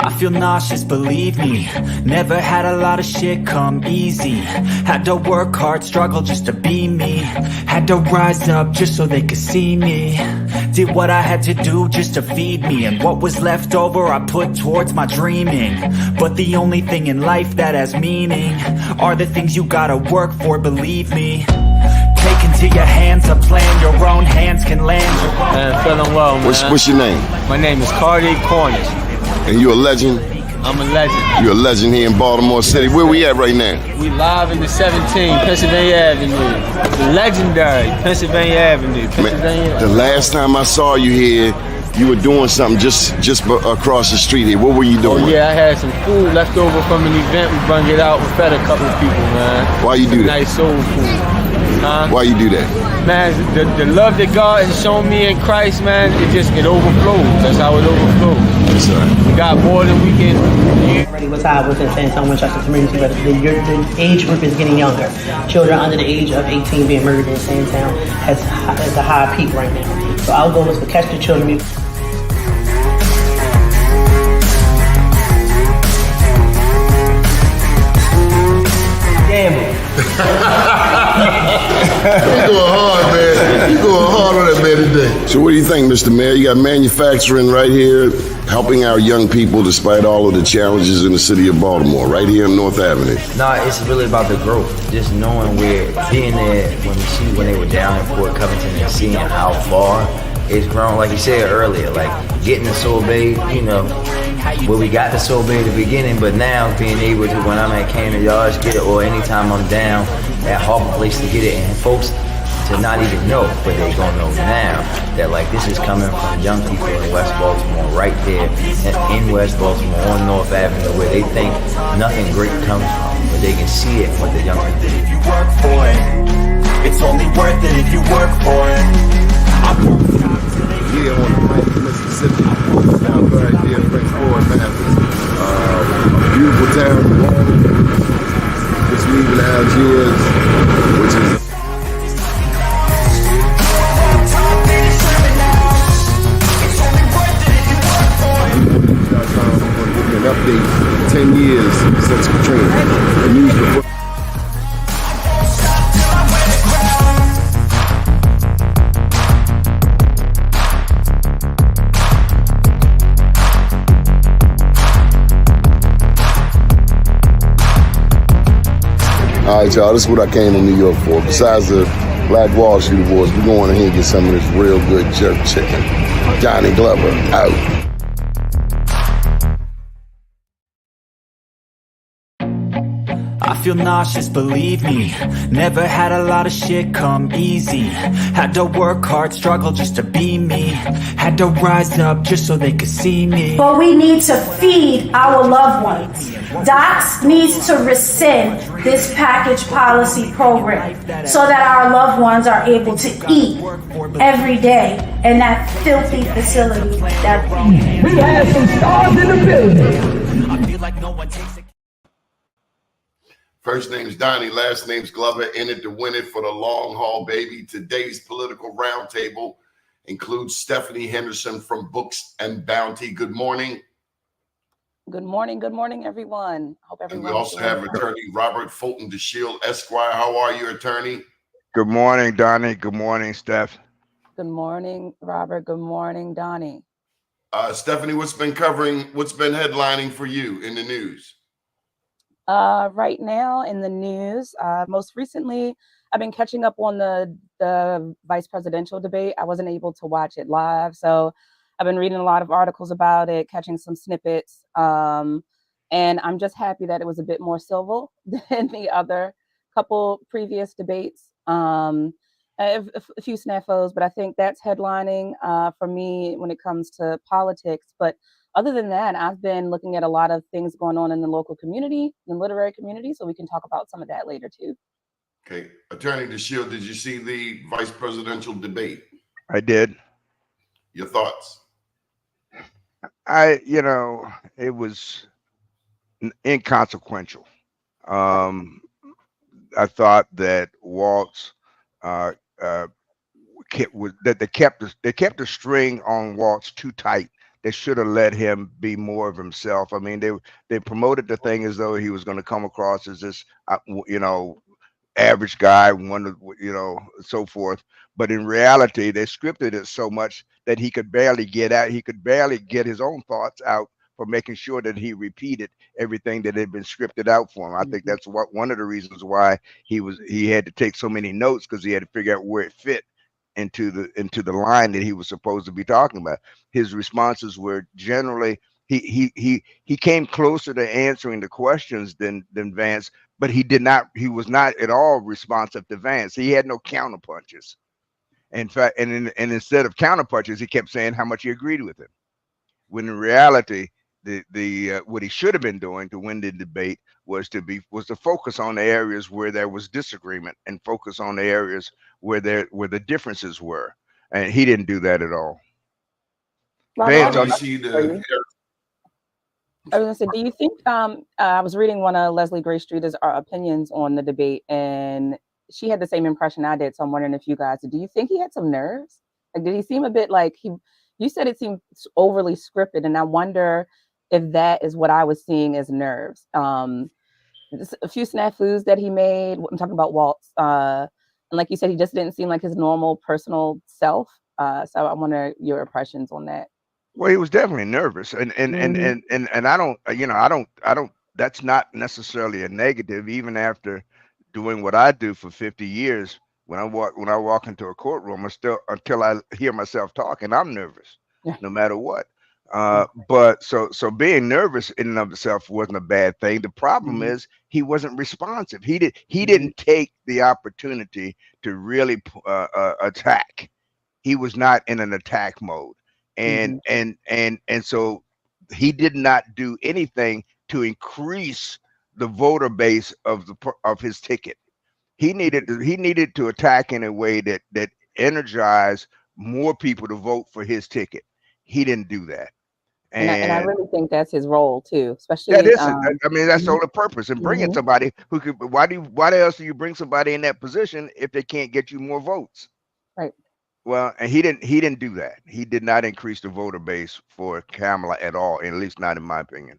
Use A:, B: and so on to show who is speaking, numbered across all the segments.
A: I feel nauseous, believe me. Never had a lot of shit come easy. Had to work hard, struggle just to be me. Had to rise up just so they could see me. Did what I had to do just to feed me. And what was left over I put towards my dreaming. But the only thing in life that has meaning are the things you gotta work for, believe me. Take into your hands a plan your own hands can land.
B: Man, feeling well, man.
C: What's your name?
B: My name is Cardi Cornish.
C: And you a legend?
B: I'm a legend.
C: You're a legend here in Baltimore City. Where we at right now?
B: We live in the 17 Pennsylvania Avenue. The legendary Pennsylvania Avenue.
C: Man, the last time I saw you here, you were doing something just across the street here. What were you doing?
B: Oh yeah, I had some food left over from an event. We brung it out. We fed a couple of people, man.
C: Why you do that?
B: Nice soul food.
C: Why you do that?
B: Man, the love that God has shown me in Christ, man, it overflows. That's how it overflows.
C: Yes, sir.
B: We got more than we can use.
D: Already was high within San Antonio, Winchester community, but the age group is getting younger. Children under the age of 18 being murdered in San Antonio has a high peak right now. So our goal is to catch the children.
E: You going hard, man. You going hard on that man today.
C: So what do you think, Mr. Mayor? You got manufacturing right here, helping our young people despite all of the challenges in the city of Baltimore, right here on North Avenue.
F: No, it's really about the growth. Just knowing being there when they were down in Fort Covington and seeing how far it's grown. Like you said earlier, like getting the Sorbet, where we got the Sorbet at the beginning, but now being able to, when I'm at Camden Yards, get it, or anytime I'm down at Harbor Place to get it, and folks to not even know, but they gonna know now that like this is coming from young people in West Baltimore, right there in West Baltimore on North Avenue, where they think nothing great comes from, but they can see it with the young people.
A: If you work for it, it's only worth it if you work for it.
E: Here on the Pike, Mississippi, down right here in Prince Ford, Memphis. A beautiful town, just leaving Algiers, which is an update 10 years since Katrina. The news report. All right, y'all, this is what I came to New York for. Besides the Black Wall Street Awards, we're going in here and get some of this real good jerk chicken. Johnny Glover, out.
A: I feel nauseous, believe me. Never had a lot of shit come easy. Had to work hard, struggle just to be me. Had to rise up just so they could see me.
G: But we need to feed our loved ones. DOCS needs to rescind this package policy program so that our loved ones are able to eat every day in that filthy facility that we have some stars in the building.
A: I feel like no one takes it.
C: First name's Doni, last name's Glover, in it to win it for the long haul, baby. Today's political roundtable includes Stephanie Henderson from Books and Bounty. Good morning.
H: Good morning, everyone. Hope everyone.
C: And we also have attorney Robert Fulton DeShield, Esquire. How are you, attorney?
I: Good morning, Doni. Good morning, Steph.
H: Good morning, Robert. Good morning, Doni.
C: Stephanie, what's been headlining for you in the news?
H: Right now in the news, most recently, I've been catching up on the vice presidential debate. I wasn't able to watch it live, so I've been reading a lot of articles about it, catching some snippets, and I'm just happy that it was a bit more civil than the other couple previous debates. I have a few snafus, but I think that's headlining for me when it comes to politics. But other than that, I've been looking at a lot of things going on in the local community, the literary community, so we can talk about some of that later too.
C: Okay. Attorney DeShield, did you see the vice presidential debate?
I: I did.
C: Your thoughts?
I: It was inconsequential. I thought that Waltz they kept the string on Waltz too tight they should have let him be more of himself. I mean, they promoted the thing as though he was going to come across as this, you know, average guy, one of, you know, so forth. But in reality, they scripted it so much that he could barely get out. He could barely get his own thoughts out for making sure that he repeated everything that had been scripted out for him. I think that's what one of the reasons why he had to take so many notes, because he had to figure out where it fit into the line that he was supposed to be talking about. His responses were generally he came closer to answering the questions than Vance, but he was not at all responsive to Vance. He had no counter punches. In fact, and instead of counter punches, he kept saying how much he agreed with him. When in reality, the what he should have been doing to win the debate was to focus on the areas where there was disagreement and focus on the areas where the differences were, and he didn't do that at all.
H: Robert,
C: How
I: Vance,
C: do
H: I
C: you see the
H: was gonna say, do you think I was reading one of Leslie Gray Streeter's opinions on the debate, and she had the same impression I did. So I'm wondering if you guys, do you think he had some nerves? Like, did he seem a bit like he? You said it seemed overly scripted, and I wonder if that is what I was seeing as nerves. A few snafus that he made. I'm talking about Waltz, and like you said, he just didn't seem like his normal personal self. So I wonder your impressions on that.
I: well, he was definitely nervous, and I don't, you know, I don't. That's not necessarily a negative. Even after doing what I do for 50 years, when I walk into a courtroom, I still, until I hear myself talking, I'm nervous,
H: Yeah.
I: no matter what. But so being nervous in and of itself wasn't a bad thing. The problem is he wasn't responsive. He didn't take the opportunity to really attack. He was not in an attack mode, and so he did not do anything to increase the voter base of his ticket. He needed to attack in a way that energized more people to vote for his ticket. He didn't do that.
H: And I
I: And
H: really think that's his role too,
I: that
H: especially
I: isn't. I mean, that's the
H: mhm,
I: only purpose. And bringing
H: mhm,
I: somebody who could. Why else do you bring somebody in that position if they can't get you more votes?
H: right.
I: Well, and he didn't do that. He did not increase the voter base for Kamala at all, at least not in my opinion.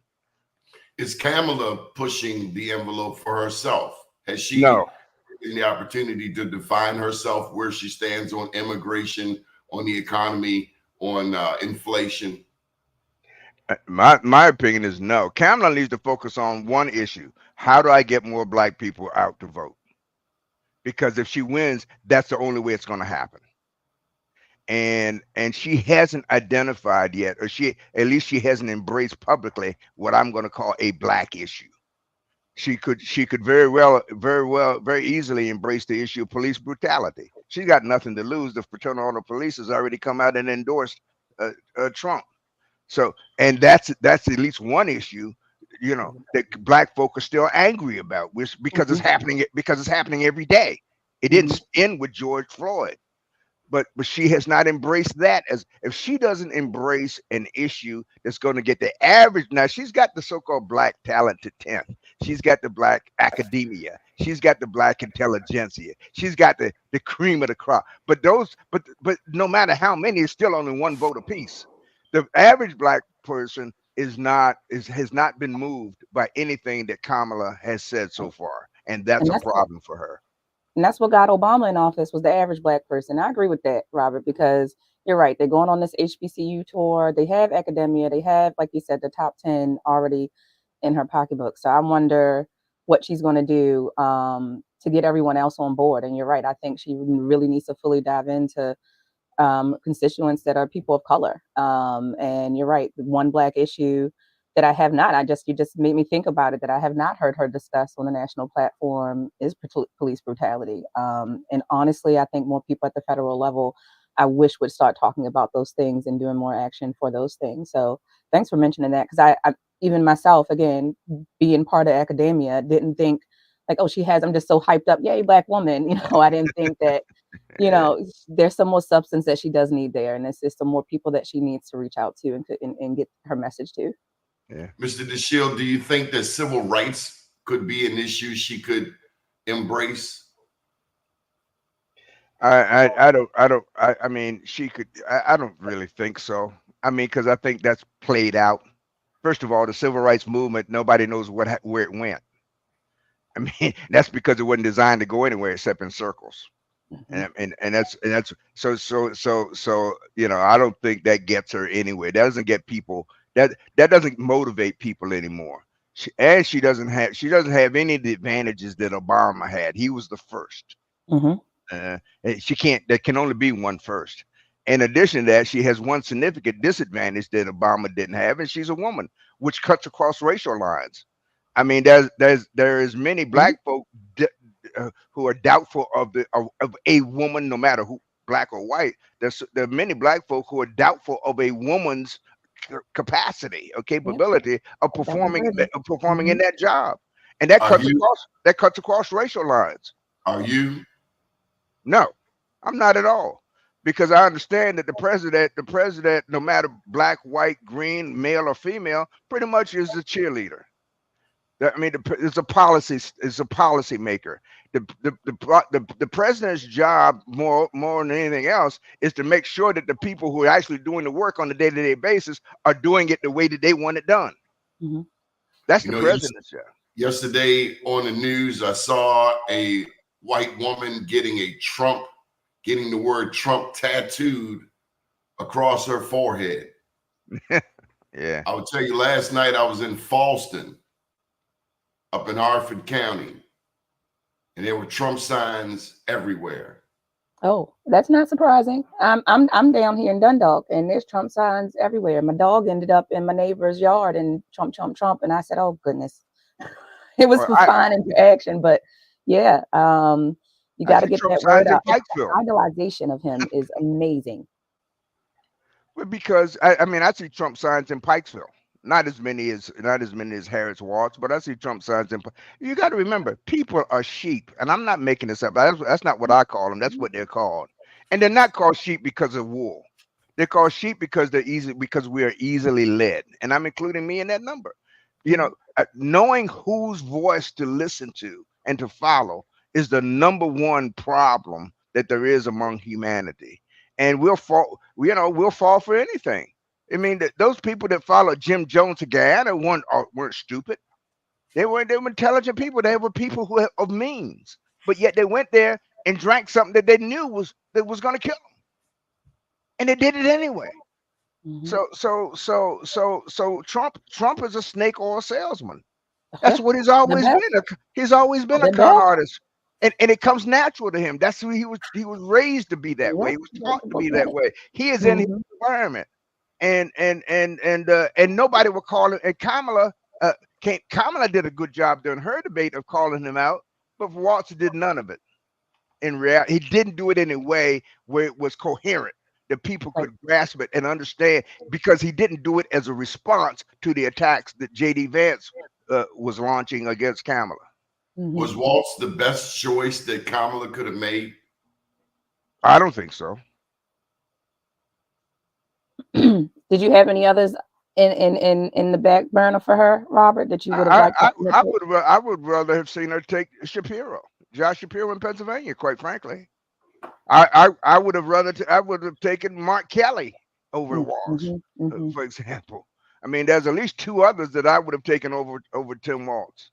C: is Kamala pushing the envelope for herself? Has
I: No,
C: she taken the opportunity to define herself, where she stands on immigration, on the economy, on inflation?
I: my opinion is no. Kamala needs to focus on one issue: how do I get more black people out to vote? Because if she wins, that's the only way it's going to happen. And she hasn't identified yet, or she at least she hasn't embraced publicly what I'm going to call a black issue. She could very easily embrace the issue of police brutality. She's got nothing to lose. The fraternal order of police has already come out and endorsed Trump. So, and that's at least one issue, you know, that black folk are still angry about, which because it's happening every day. It didn't end with George Floyd, but she has not embraced that. As if she doesn't embrace an issue that's going to get the average. Now she's got the so-called black talented 10th. She's got the black academia. She's got the black intelligentsia. She's got the cream of the crop. But no matter how many, it's still only one vote apiece. The average black person has not been moved by anything that Kamala has said so far, and that's
H: And
I: a
H: that's
I: problem for her.
H: And that's what got Obama in office, was the average black person. I agree with that, Robert, because you're right. They're going on this HBCU tour. They have academia. They have, like you said, the top 10 already in her pocketbook. So I wonder what she's going to do to get everyone else on board. And you're right. I think she really needs to fully dive into constituents that are people of color. And you're right. One black issue that I have not, you just made me think about it, that I have not heard her discuss on the national platform is police brutality. And honestly, I think more people at the federal level, I wish, would start talking about those things and doing more action for those things. So thanks for mentioning that. Because I even myself, again, being part of academia, didn't think like, oh, I'm just so hyped up. Yay, black woman. I didn't think that, there's some more substance that she does need there. And it's some more people that she needs to reach out to and get her message to.
I: Yeah.
C: Mr. DeShield, do you think that civil rights could be an issue she could embrace?
I: I mean, she could. I don't really think so. I mean, because I think that's played out. First of all, the civil rights movement, nobody knows where it went. I mean, that's because it wasn't designed to go anywhere except in circles. And that's so you know, I don't think that gets her anywhere. That doesn't get people, that doesn't motivate people anymore. She doesn't have any of the advantages that Obama had. He was the first. And she can't, there can only be one first. In addition to that, she has one significant disadvantage that Obama didn't have, and she's a woman, which cuts across racial lines. I mean, there is many black folk who are doubtful of a woman, no matter who, black or white. There are many black folk who are doubtful of a woman's capacity or capability of performing in that job, and that cuts across racial lines.
C: Are you?
I: No, I'm not at all, because I understand that the president, no matter black, white, green, male or female, pretty much is a cheerleader. I mean, it's a policy maker. The president's job, more than anything else, is to make sure that the people who are actually doing the work on a day-to-day basis are doing it the way that they want it done. That's the president's job.
C: Yesterday on the news, I saw a white woman getting the word Trump tattooed across her forehead.
I: Yeah.
C: I would tell you, last night I was in Falston, up in Harford County, and there were Trump signs everywhere.
H: Oh, that's not surprising. I'm down here in Dundalk, and there's Trump signs everywhere. My dog ended up in my neighbor's yard, and Trump, Trump, Trump, and I said, "Oh goodness." It was fine interaction, but yeah, you got to get that word out. The idolization of him is amazing.
I: Well, because I mean, I see Trump signs in Pikesville. Not as many as Harris Watts, but I see Trump signs in. You got to remember, people are sheep, and I'm not making this up. That's not what I call them. That's what they're called, and they're not called sheep because of wool. They're called sheep because because we are easily led, and I'm including me in that number. You know, knowing whose voice to listen to and to follow is the number one problem that there is among humanity, and we'll fall for anything. I mean, those people that followed Jim Jones to Guyana weren't stupid. They were intelligent people. They were people who of means, but yet they went there and drank something that they knew was going to kill them, and they did it anyway. So Trump is a snake oil salesman. That's what he's always been. He's always been a con artist, and it comes natural to him. That's who he was raised to be that way. He was taught to be that way. He is in his environment. And nobody will call him. And Kamala did a good job during her debate of calling him out, but Waltz did none of it. In reality, he didn't do it in a way where it was coherent, that people could grasp it and understand, because he didn't do it as a response to the attacks that J.D. Vance was launching against Kamala.
C: Was Waltz the best choice that Kamala could have made?
I: I don't think so.
H: Did you have any others in the back burner for her, Robert, that you would have liked?
I: I would rather have seen her take Josh Shapiro in Pennsylvania, quite frankly. I would have taken Mark Kelly over Waltz, for example. I mean, there's at least two others that I would have taken over Tim Waltz.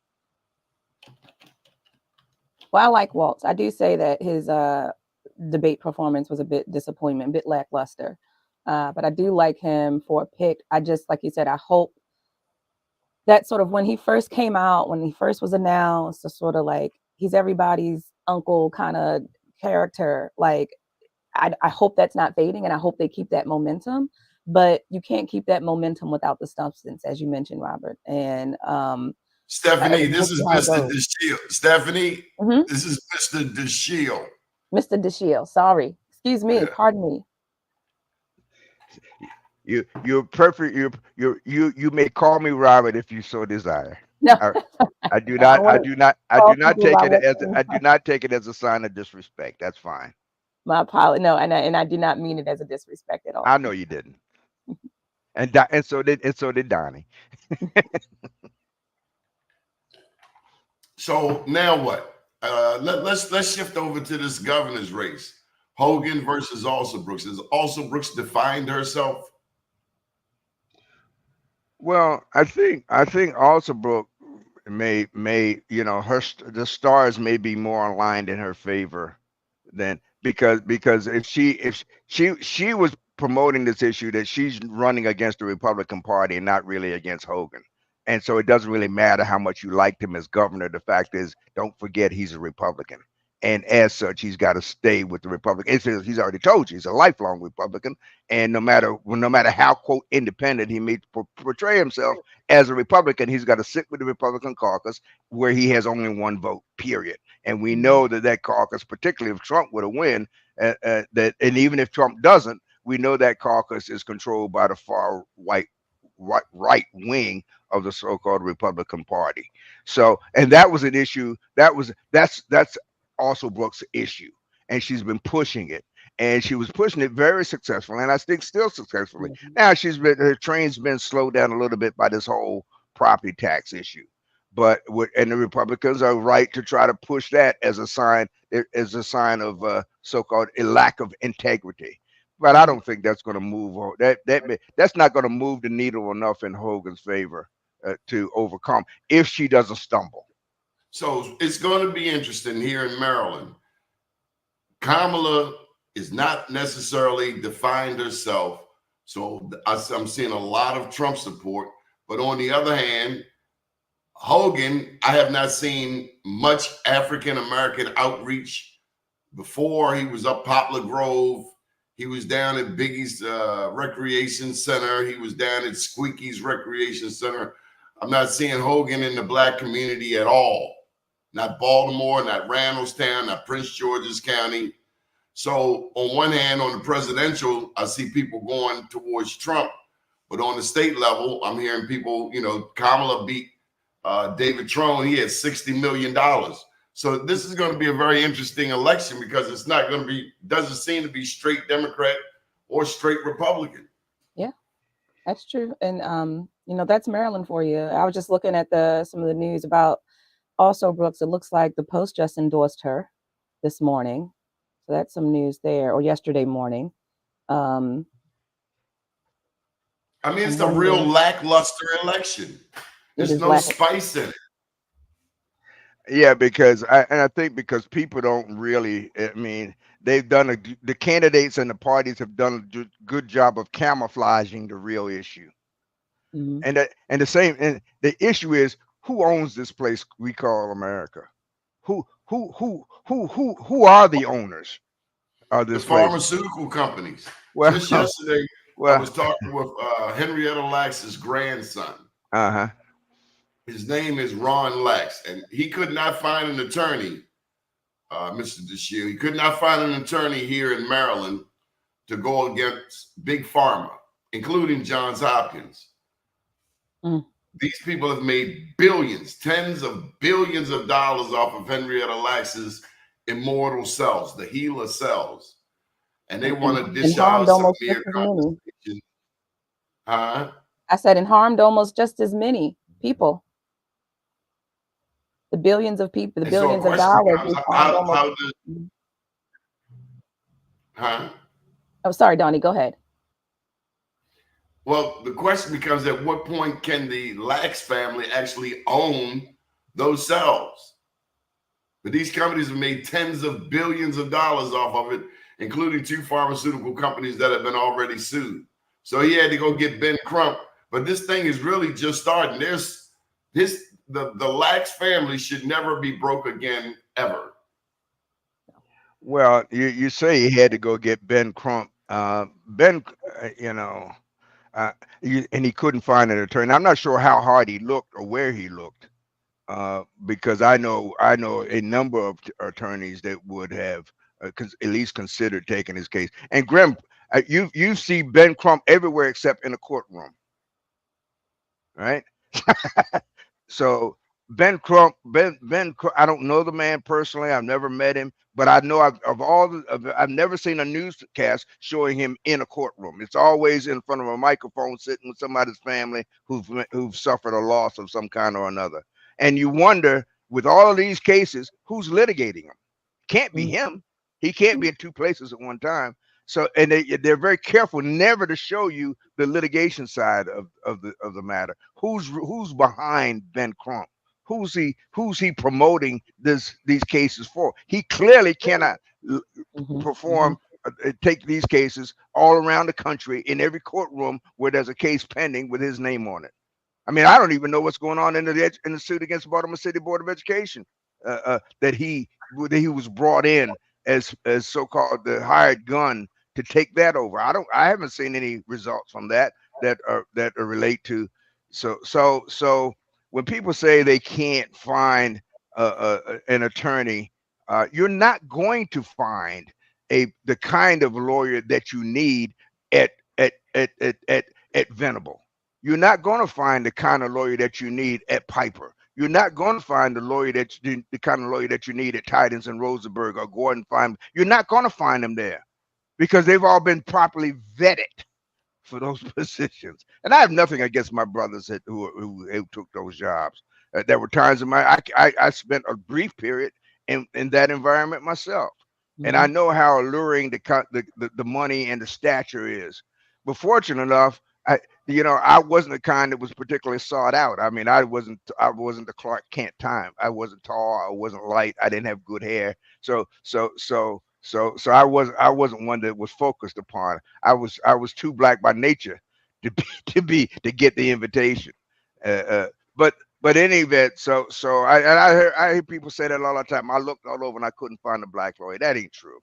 H: Well, I like Waltz. I do say that his debate performance was a bit disappointment, a bit lackluster. But I do like him for a pick. I just, like you said, I hope that sort of when he first came out, when he first was announced, sort of like he's everybody's uncle kind of character. Like, I hope that's not fading, and I hope they keep that momentum. But you can't keep that momentum without the substance, as you mentioned, Robert. And
C: Stephanie, this is Mr. DeShield. Stephanie, this is Mr. DeShield.
H: Mr. DeShield, sorry. Excuse me, pardon me.
I: You're perfect. You may call me Robert if you so desire.
H: No,
I: I do not take it as a sign of disrespect. That's fine.
H: My apology. No, and I do not mean it as a disrespect at all.
I: I know you didn't. And so did Doni.
C: So now what? Let's shift over to this governor's race. Hogan versus Alsobrooks. Has Alsobrooks defined herself?
I: Well, I think also Brooke may the stars may be more aligned in her favor than because if she was promoting this issue that she's running against the Republican Party and not really against Hogan. And so it doesn't really matter how much you liked him as governor. The fact is, don't forget he's a Republican. And as such, he's got to stay with the Republican. He's already told you he's a lifelong Republican. And no matter how quote independent he may portray himself as a Republican, he's got to sit with the Republican caucus where he has only one vote. Period. And we know that caucus, particularly if Trump were to win, and even if Trump doesn't, we know that caucus is controlled by the far right wing of the so-called Republican Party. So, and that was an issue. That's also Brooks' issue, and she's been pushing it, and she was pushing it very successfully, and I think still successfully. Now her train's been slowed down a little bit by this whole property tax issue, but and the Republicans are right to try to push that as a sign of so-called a lack of integrity. But I don't think that's going to move that's not going to move the needle enough in Hogan's favor to overcome if she doesn't stumble.
C: So it's going to be interesting here in Maryland. Kamala is not necessarily defined herself. So I'm seeing a lot of Trump support. But on the other hand, Hogan, I have not seen much African-American outreach before. He was up Poplar Grove. He was down at Biggie's Recreation Center. He was down at Squeaky's Recreation Center. I'm not seeing Hogan in the Black community at all. Not Baltimore, not Randallstown, not Prince George's County. So on one hand, on the presidential, I see people going towards Trump. But on the state level, I'm hearing people, Kamala beat David Trone. He had $60 million. So this is going to be a very interesting election because it's not going to be, doesn't seem to be straight Democrat or straight Republican.
H: Yeah, that's true. And, that's Maryland for you. I was just looking at some of the news about also Brooks. It looks like the Post just endorsed her this morning. So that's some news there, or yesterday morning.
C: It's a real lackluster election. There's no spice in it.
I: Yeah, because I think because people don't really, they've done the candidates and the parties have done a good job of camouflaging the real issue. Mm-hmm. And the issue is, who owns this place we call America? Who are the owners of this place?
C: Pharmaceutical companies. Well, just yesterday, I was talking with Henrietta Lax's grandson.
I: Uh-huh.
C: His name is Ron Lax, and he could not find an attorney, Mr. DeShiel. He could not find an attorney here in Maryland to go against Big Pharma, including Johns Hopkins. Mm. These people have made billions, tens of billions of dollars off of Henrietta Lax's immortal cells, the HeLa cells. And they want to dish out some mere compensation.
H: I said, and harmed almost just as many people. The billions of people, the billions of dollars. Oh, sorry, Doni, go ahead.
C: Well, the question becomes, at what point can the Lax family actually own those cells? But these companies have made tens of billions of dollars off of it, including 2 pharmaceutical companies that have been already sued. So he had to go get Ben Crump. But this thing is really just starting. The Lax family should never be broke again, ever.
I: Well, you say he had to go get Ben Crump. And he couldn't find an attorney. I'm not sure how hard he looked or where he looked, because I know a number of attorneys that would have at least considered taking his case. And Grim, you see Ben Crump everywhere except in a courtroom, right? So Ben Crump, I don't know the man personally. I've never met him, but I know I've never seen a newscast showing him in a courtroom. It's always in front of a microphone, sitting with somebody's family who've suffered a loss of some kind or another. And you wonder, with all of these cases, who's litigating them? Can't be him. He can't be in 2 places at one time. So, and they're very careful never to show you the litigation side of the matter. Who's behind Ben Crump? Who's he promoting these cases for? He clearly cannot perform take these cases all around the country in every courtroom where there's a case pending with his name on it. I mean, I don't even know what's going on in the suit against Baltimore City Board of Education, that he was brought in as so-called the hired gun to take that over. I haven't seen any results from that relate to. So when people say they can't find an attorney, you're not going to find the kind of lawyer that you need at Venable. You're not going to find the kind of lawyer that you need at Piper. You're not going to find the kind of lawyer that you need at Titans and Rosenberg or Gordon Fine. You're not going to find them there because they've all been properly vetted for those positions. And I have nothing against my brothers who took those jobs. There were times in I spent a brief period in that environment myself, and I know how alluring the money and the stature is. But fortunate enough, I wasn't the kind that was particularly sought out. I mean, I wasn't the Clark Kent time. I wasn't tall. I wasn't light. I didn't have good hair. So I wasn't one that was focused upon. I was too black by nature to get the invitation. But in any event, so I hear people say that all the time. I looked all over and I couldn't find a black lawyer. That ain't true.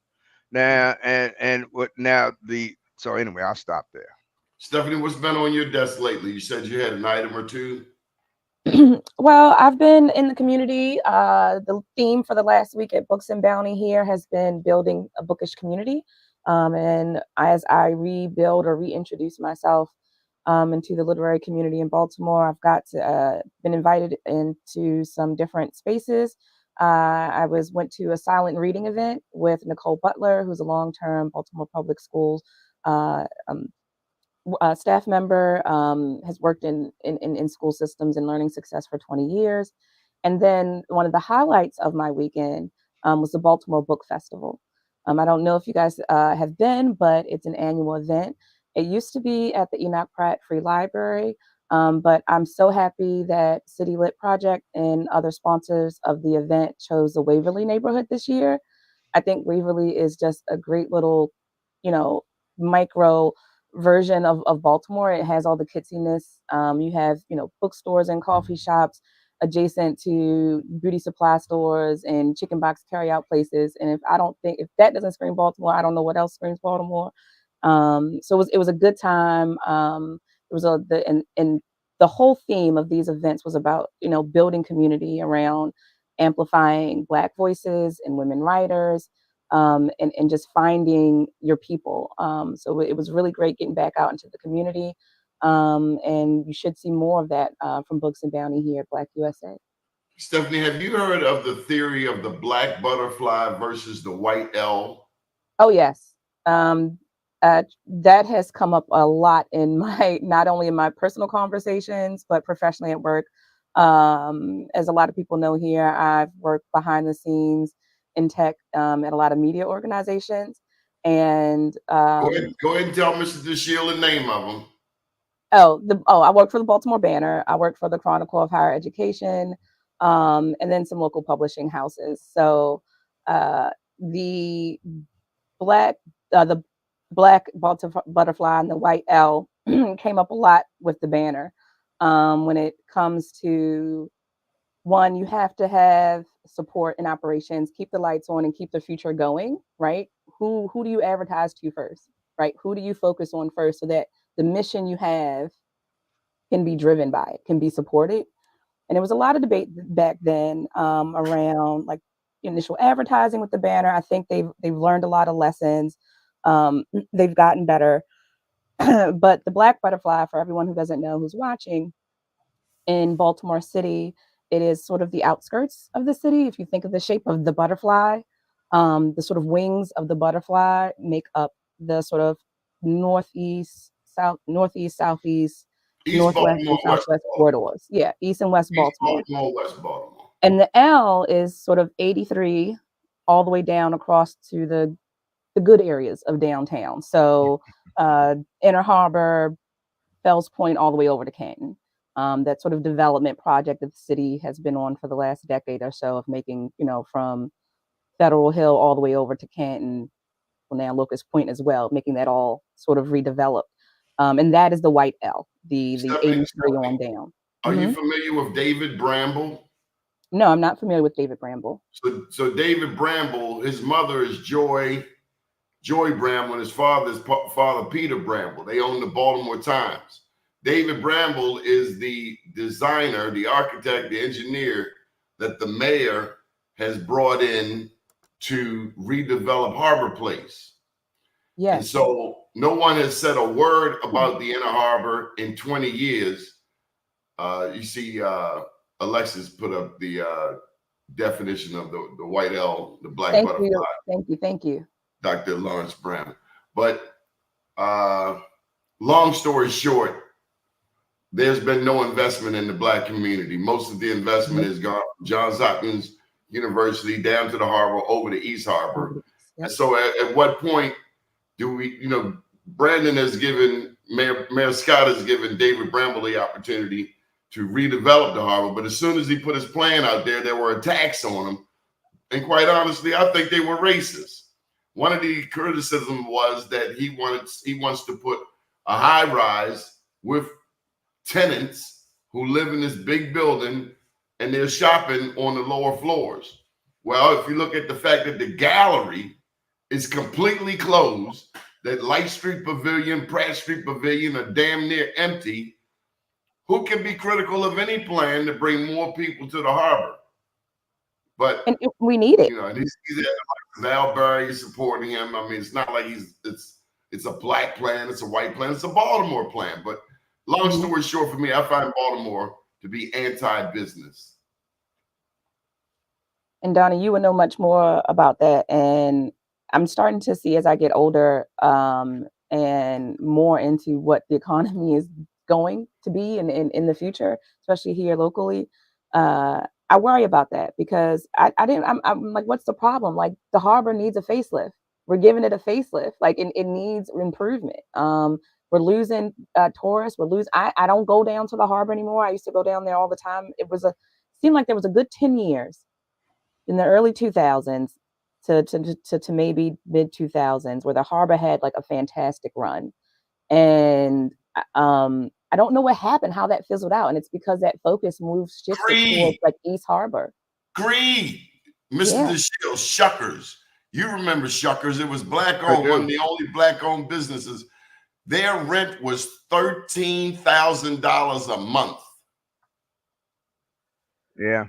I: Now so anyway, I'll stop there.
C: Stephanie, what's been on your desk lately? You said you had an item or two.
H: Well, I've been in the community. The theme for the last week at Books and Bounty here has been building a bookish community. And as I rebuild or reintroduce myself into the literary community in Baltimore, I've been invited into some different spaces. I went to a silent reading event with Nicole Butler, who's a long-term Baltimore Public Schools staff member, has worked in school systems and learning success for 20 years. And then one of the highlights of my weekend was the Baltimore Book Festival. I don't know if you guys have been, but it's an annual event. It used to be at the Enoch Pratt Free Library, but I'm so happy that City Lit Project and other sponsors of the event chose the Waverly neighborhood this year. I think Waverly is just a great little, micro version of Baltimore. It has all the kitschiness. You have, bookstores and coffee shops adjacent to beauty supply stores and chicken box carryout places. And if that doesn't scream Baltimore, I don't know what else screams Baltimore. So it was a good time. The whole theme of these events was about, building community around amplifying Black voices and women writers, and just finding your people. So it was really great getting back out into the community. And you should see more of that from Books and Bounty here at Black USA.
C: Stephanie, have you heard of the theory of the black butterfly versus the white L?
H: Oh, yes. That has come up a lot not only in my personal conversations, but professionally at work. As a lot of people know here, I've worked behind the scenes in tech at a lot of media organizations. And
C: go ahead and tell Mr. DeShiel the name of them.
H: I worked for the Baltimore Banner. I worked for the Chronicle of Higher Education, and then some local publishing houses. So the black butterfly and the white L came up a lot with the Banner. When it comes to one, you have to have support in operations, keep the lights on and keep the future going, right? Who do you advertise to first, right? Who do you focus on first so that the mission you have can be driven by it, can be supported? And there was a lot of debate back then around like initial advertising with the Banner. I think they've learned a lot of lessons. They've gotten better. But the black butterfly, for everyone who doesn't know who's watching, in Baltimore City, it is sort of the outskirts of the city. If you think of the shape of the butterfly, the sort of wings of the butterfly make up the sort of northeast, southeast,
C: East
H: northwest,
C: Baltimore,
H: and southwest corridors. Yeah, East and West Baltimore.
C: West Baltimore.
H: And the L is sort of 83 all the way down across to the good areas of downtown. So Inner Harbor, Fells Point, all the way over to Canton. That sort of development project that the city has been on for the last decade or so of making, from Federal Hill all the way over to Canton, well, now Locust Point as well, making that all sort of redeveloped. And that is the White L, the
C: Stephanie,
H: 83 on down.
C: Are you familiar with David Bramble?
H: No, I'm not familiar with David Bramble.
C: So David Bramble, his mother is Joy Bramble, and his father is Father Peter Bramble. They own the Baltimore Times. David Bramble is the designer, the architect, the engineer that the mayor has brought in to redevelop Harbor Place.
H: Yes.
C: And so no one has said a word about the Inner Harbor in 20 years. You see, Alexis put up the definition of the white L, the black butterfly.
H: Thank you.
C: Dr. Lawrence Brown. But long story short, there's been no investment in the Black community. Most of the investment has gone from Johns Hopkins University down to the harbor, over to East Harbor. Yep. And so at what point do we, Brandon has given, Mayor Scott has given David Bramble the opportunity to redevelop the harbor. But as soon as he put his plan out there were attacks on him. And quite honestly, I think they were racist. One of the criticisms was that he wants to put a high rise with tenants who live in this big building and they're shopping on the lower floors. Well, if you look at the fact that the gallery is completely closed, that Light Street Pavilion, Pratt Street Pavilion are damn near empty, who can be critical of any plan to bring more people to the harbor? But
H: and we need it.
C: And he's Val Berry is supporting him. I mean, it's not like it's a black plan, it's a white plan, it's a Baltimore plan. But long story short, for me, I find Baltimore to be anti-business.
H: And Doni, you would know much more about that. And I'm starting to see as I get older and more into what the economy is going to be in the future, especially here locally. I worry about that because I'm like, what's the problem? Like the harbor needs a facelift. We're giving it a facelift. Like it needs improvement. We're losing tourists. I don't go down to the harbor anymore. I used to go down there all the time. Seemed like there was a good 10 years in the early 2000s to maybe mid 2000s where the harbor had like a fantastic run. And I don't know what happened, how that fizzled out. And it's because that focus shifted towards like East Harbor.
C: Greed. Mr. DeShiel, Shuckers. You remember Shuckers. It was black-owned, one of the only black-owned businesses. Their rent was $13,000 a month.
I: Yeah.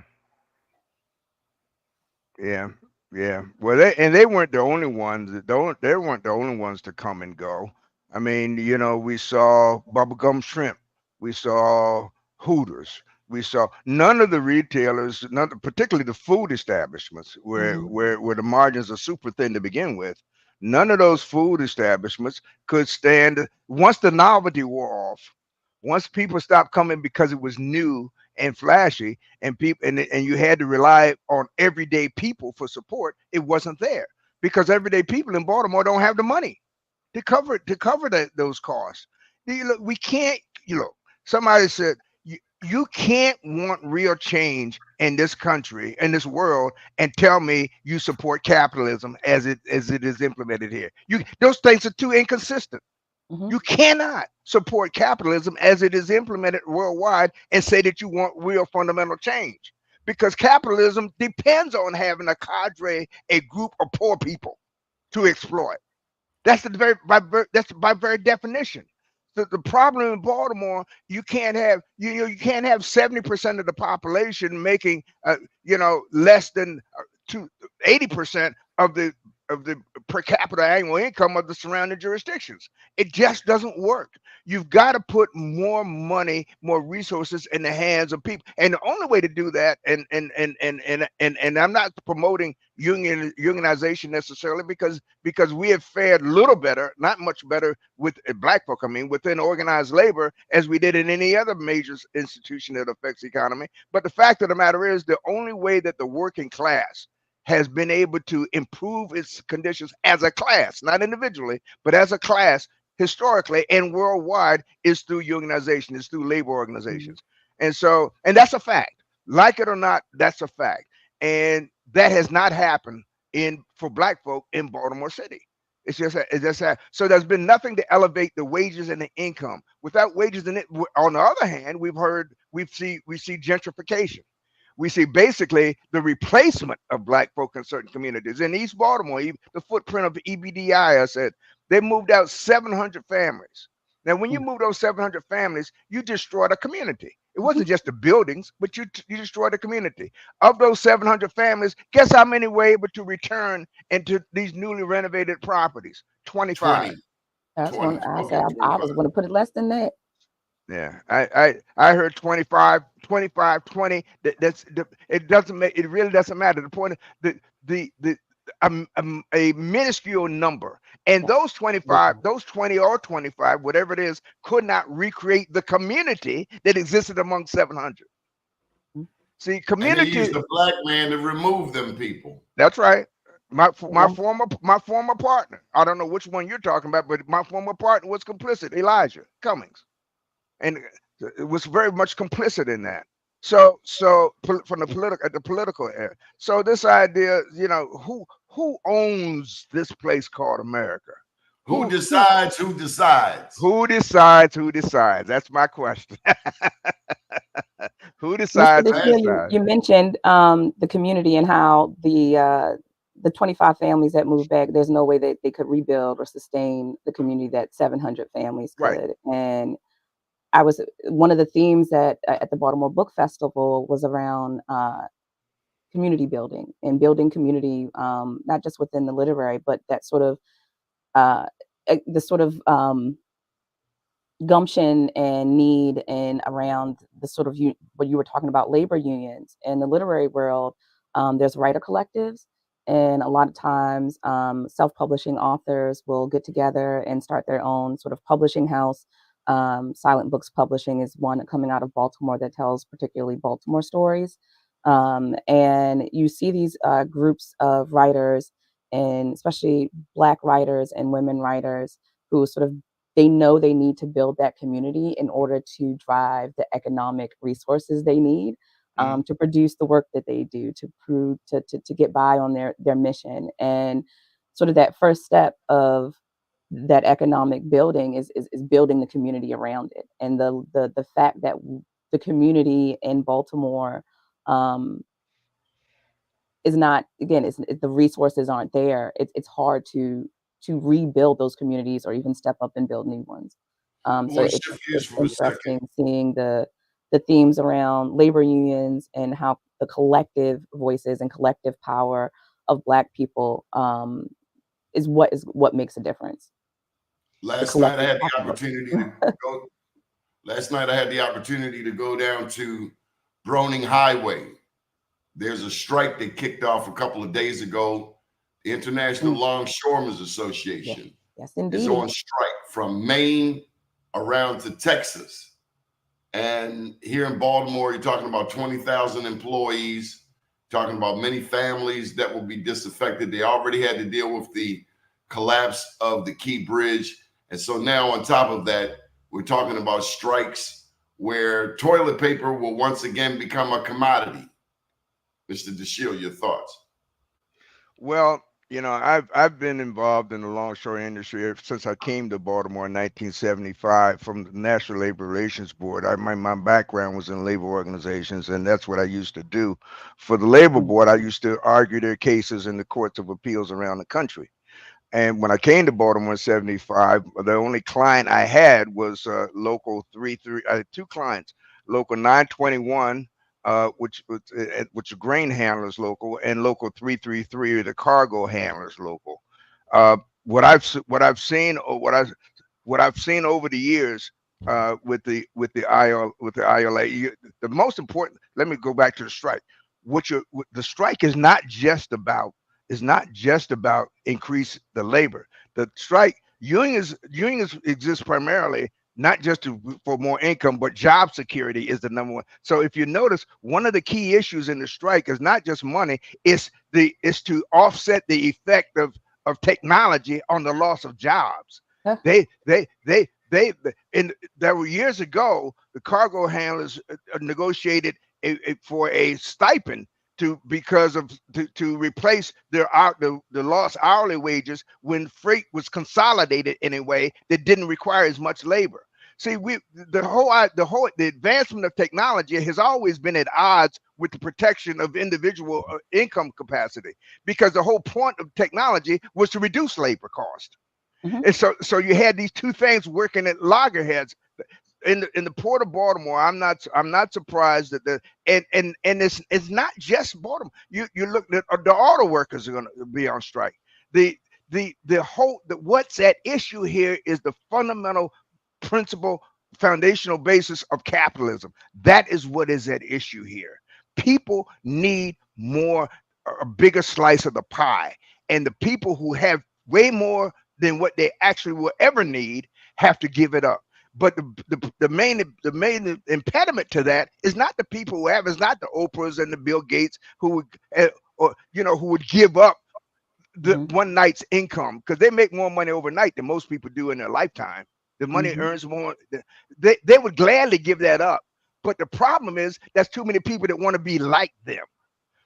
I: Well, they weren't the only ones. They weren't the only ones to come and go. I mean, we saw Bubblegum Shrimp, we saw Hooters, we saw none of the retailers, particularly the food establishments, where the margins are super thin to begin with. None of those food establishments could stand once the novelty wore off. Once people stopped coming because it was new and flashy, and you had to rely on everyday people for support, it wasn't there because everyday people in Baltimore don't have the money to cover those costs. We can't. Somebody said you can't want real change in this country, in this world, and tell me you support capitalism as it is implemented here. Those things are too inconsistent. You cannot support capitalism as it is implemented worldwide and say that you want real fundamental change, because capitalism depends on having a cadre, a group of poor people to exploit. That's by very definition. The problem in Baltimore, you can't have 70% of the population making less than 80% of the per capita annual income of the surrounding jurisdictions. It just doesn't work. You've got to put more money, more resources in the hands of people, and the only way to do that, and I'm not promoting unionization necessarily, because we have fared little better, not much better with black folk. I mean, within organized labor as we did in any other major institution that affects the economy. But the fact of the matter is, the only way that the working class has been able to improve its conditions as a class, not individually, but as a class, historically and worldwide, is through unionization, is through labor organizations. And so, and that's a fact. Like it or not, that's a fact. And that has not happened for black folk in Baltimore City. So there's been nothing to elevate the wages and the income. Without wages in it, on the other hand, we see gentrification. We see basically the replacement of black folk in certain communities. In East Baltimore, the footprint of the EBDI, I said, they moved out 700 families. Now, when you move those 700 families, you destroyed a community. It wasn't just the buildings, but you destroyed the community. Of those 700 families, guess how many were able to return into these newly renovated properties? 25.
C: 20.
H: That's
C: 20.
H: one I
C: Okay,
H: said I was
C: 25.
H: going to put it less than that.
I: Yeah, I heard 25, 20. It doesn't make, it really doesn't matter. The point is a minuscule number, and those 25, those 20 or 25, whatever it is, could not recreate the community that existed among 700. See,
C: And they
I: community.
C: used a black man to remove them people.
I: That's right. My former partner. I don't know which one you're talking about, but my former partner was complicit, Elijah Cummings, and it was very much complicit in that. So from the political area. So this idea, who owns this place called America?
C: Who decides? Who decides?
I: Who decides? Who decides? That's my question. Who decides? Who decides?
H: You mentioned the community and how the 25 families that moved back, there's no way that they could rebuild or sustain the community that 700 families could.
I: Right.
H: And one of the themes that at the Baltimore Book Festival was around community building and building community, not just within the literary, but that sort of the sort of gumption and need and around the sort of what you were talking about, labor unions in the literary world. There's writer collectives, and a lot of times self-publishing authors will get together and start their own sort of publishing house. Silent Books Publishing is one coming out of Baltimore that tells particularly Baltimore stories. And you see these groups of writers, and especially Black writers and women writers, who sort of, they know they need to build that community in order to drive the economic resources they need to produce the work that they do, to prove to get by on their mission. And sort of that first step of that economic building is building the community around it. And the fact that the community in Baltimore is not, again, the resources aren't there. It's hard to rebuild those communities or even step up and build new ones. So it's interesting seeing the themes around labor unions and how the collective voices and collective power of Black people is what makes a difference.
C: Last night I had the opportunity to go. Last night I had the opportunity to go down to Broning Highway. There's a strike that kicked off a couple of days ago. The International Longshoremen's Association
H: yes, indeed,
C: is on strike from Maine around to Texas. And here in Baltimore, you're talking about 20,000 employees, talking about many families that will be disaffected. They already had to deal with the collapse of the Key Bridge. And so now on top of that, we're talking about strikes where toilet paper will once again become a commodity. Mr. DeShiel, your thoughts?
I: Well, I've been involved in the longshore industry since I came to Baltimore in 1975 from the National Labor Relations Board. My background was in labor organizations, and that's what I used to do. For the Labor Board, I used to argue their cases in the courts of appeals around the country. And when I came to Baltimore in 75, the only client I had was Local 33. I had two clients, Local 921, which are grain handlers local, and Local 333, the cargo handlers local. What I've seen over the years with the ILA, the most important. Let me go back to the strike. The strike is not just about increase the labor. The strike unions exist primarily not just for more income, but job security is the number one. So if you notice, one of the key issues in the strike is not just money, it's to offset the effect of technology on the loss of jobs.
H: Huh.
I: There were years ago, the cargo handlers negotiated for a stipend to replace the lost hourly wages when freight was consolidated in a way that didn't require as much labor. See, the advancement of technology has always been at odds with the protection of individual income capacity, because the whole point of technology was to reduce labor cost.
H: Mhm.
I: And so you had these two things working at loggerheads. In the port of Baltimore, I'm not surprised that it's not just Baltimore. You look at the auto workers are going to be on strike. What's at issue here is the fundamental principle, foundational basis of capitalism. That is what is at issue here. People need a bigger slice of the pie, and the people who have way more than what they actually will ever need have to give it up. But the main impediment to that is not the people who have, is not the Oprahs and the Bill Gates who would give up the one night's income, because they make more money overnight than most people do in their lifetime. The money earns more. They would gladly give that up. But the problem is there's too many people that want to be like them,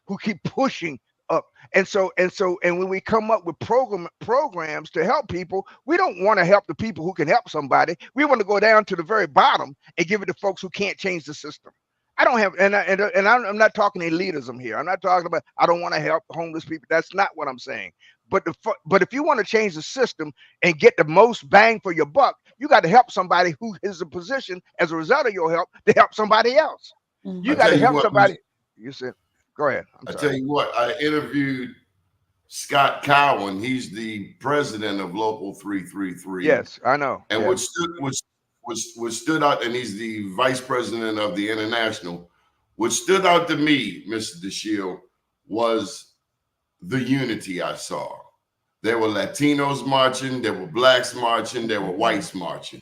I: who keep pushing up. And when we come up with programs to help people, we don't want to help the people who can help somebody. We want to go down to the very bottom and give it to folks who can't change the system. I don't have, and I'm not talking elitism here. I'm not talking about I don't want to help homeless people. That's not what I'm saying. But if you want to change the system and get the most bang for your buck, you got to help somebody who is in a position as a result of your help to help somebody else. You got to help somebody. You said, go ahead.
C: I tell you what, I interviewed Scott Cowan. He's the president of Local 333.
I: Yes, I know.
C: And
I: yes.
C: what stood out, and he's the vice president of the International. What stood out to me, Mr. DeShield, was the unity I saw. There were Latinos marching, there were blacks marching, there were whites marching.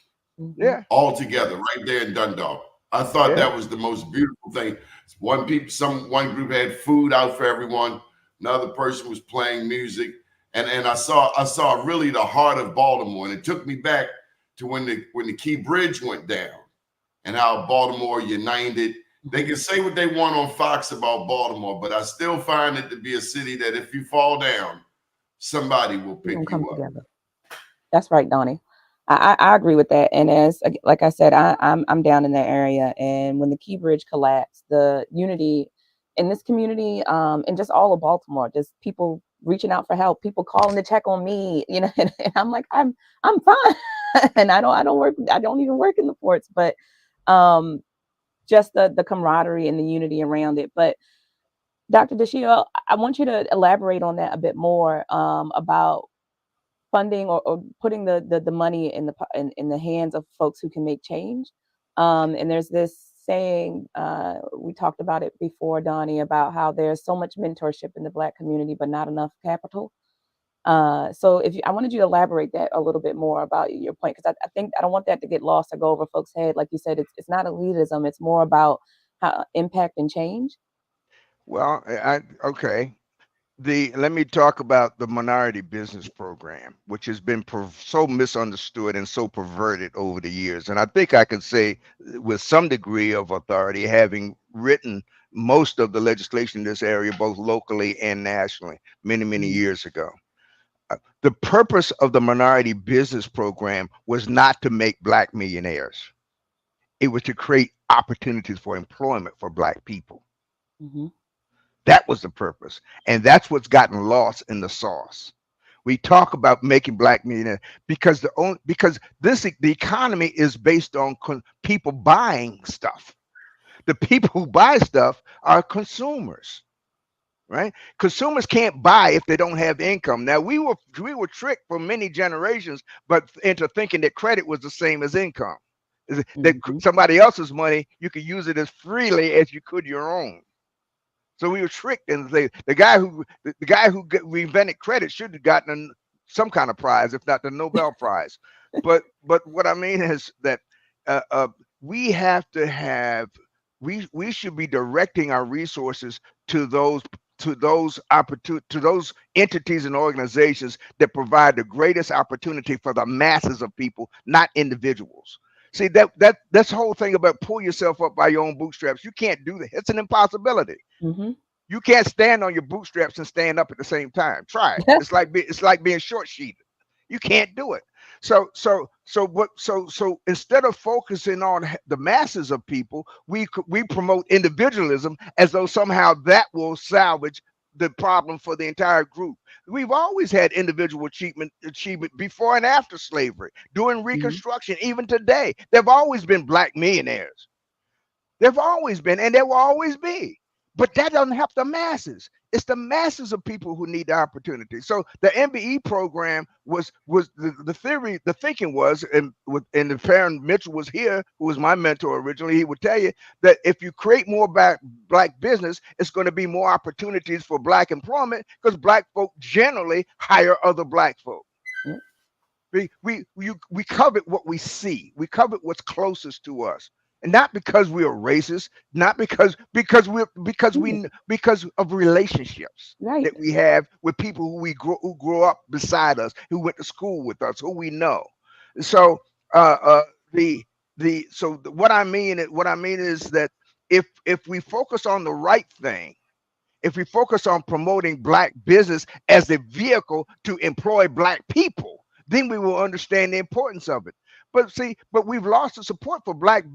I: Yeah.
C: All together right there in Dundalk. I thought that was the most beautiful thing. One group had food out for everyone. Another person was playing music. And I saw really the heart of Baltimore. And it took me back to when the Key Bridge went down and how Baltimore united. They can say what they want on Fox about Baltimore, but I still find it to be a city that if you fall down, somebody will pick you up.
H: Together. That's right, Doni. I agree with that. And like I said, I'm down in that area. And when the Key Bridge collapsed, the unity in this community, and just all of Baltimore, just people reaching out for help, people calling to check on me, and I'm like, I'm fine. And I don't even work in the ports, but just the camaraderie and the unity around it. But Dr. DeShield, I want you to elaborate on that a bit more, about funding or putting the money in the hands of folks who can make change. And there's this saying, we talked about it before, Doni, about how there's so much mentorship in the Black community, but not enough capital. So I wanted you to elaborate that a little bit more about your point, because I think I don't want that to get lost or go over folks' head. Like you said, it's not elitism. It's more about how impact and change.
I: Well, okay. Let me talk about the minority business program, which has been so misunderstood and so perverted over the years. And I think I can say with some degree of authority, having written most of the legislation in this area, both locally and nationally, many, many years ago. The purpose of the minority business program was not to make Black millionaires. It was to create opportunities for employment for Black people.
H: Mm-hmm.
I: That was the purpose. And that's what's gotten lost in the sauce. We talk about making Black millionaires because the economy is based on people buying stuff. The people who buy stuff are consumers, right? Consumers can't buy if they don't have income. Now we were tricked for many generations, but into thinking that credit was the same as income. That somebody else's money, you could use it as freely as you could your own. So we were tricked, and the guy who invented credit should have gotten some kind of prize, if not the Nobel Prize. But what I mean is that we have to have we should be directing our resources to those entities and organizations that provide the greatest opportunity for the masses of people, not individuals. See, that's the whole thing about pull yourself up by your own bootstraps. You can't do that. It's an impossibility.
H: Mm-hmm.
I: You can't stand on your bootstraps and stand up at the same time. Try it. It's like being short sheeted. You can't do it. So instead of focusing on the masses of people, we promote individualism as though somehow that will salvage the problem for the entire group. We've always had individual achievement before and after slavery, during Reconstruction, even today. There've always been black millionaires. There've always been, and there will always be. But that doesn't help the masses. It's the masses of people who need the opportunity. So the MBE program was the theory, the thinking was, and if Farron Mitchell was here, who was my mentor originally, he would tell you that if you create more black business, it's going to be more opportunities for black employment because black folk generally hire other black folk. We covet what we see. We covet what's closest to us. And not because we are racist, not because of relationships that we have with people who grew up beside us, who went to school with us, who we know. So what I mean is that if we focus on the right thing, if we focus on promoting black business as a vehicle to employ black people, then we will understand the importance of it. But we've lost the support for black